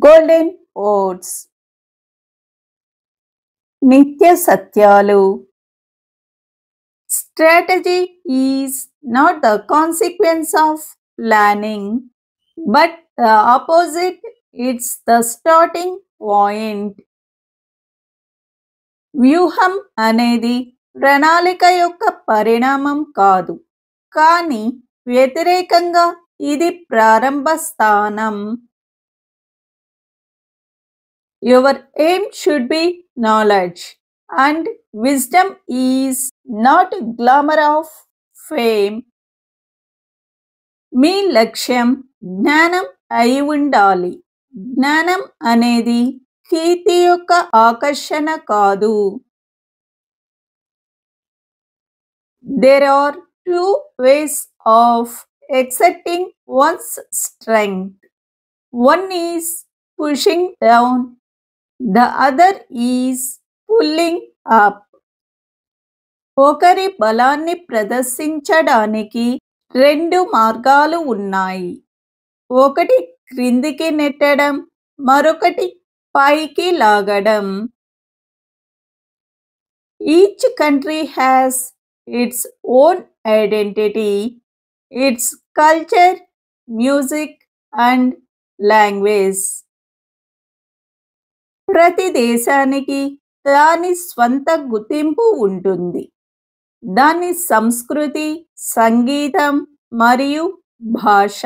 Golden oats నిత్య సత్యాలు. Strategy is not the consequence of planning, but the opposite, it's the starting point. వ్యూహం అనేది ప్రణాళిక యొక్క పరిణామం కాదు, కానీ వ్యతిరేకంగా ఇది ప్రారంభ స్థానం. Your aim should be knowledge, and wisdom is not glamour of fame. మీ లక్ష్యం జ్ఞానం అయి ఉండాలి. జ్ఞానం అనేది కీర్తి యొక్క ఆకర్షణ కాదు. There are two ways of accepting one's strength. One is pushing down, the other is pulling up. ఒకరి బలాన్ని ప్రదర్శించడానికి రెండు మార్గాలు ఉన్నాయి. ఒకటి క్రిందికి నెట్టడం, మరొకటి పైకి లాగడం. Each country has its own identity, its culture, music and language. ప్రతి దేశానికి దాని స్వంత గుర్తింపు ఉంటుంది. దాని సంస్కృతి, సంగీతం మరియు భాష.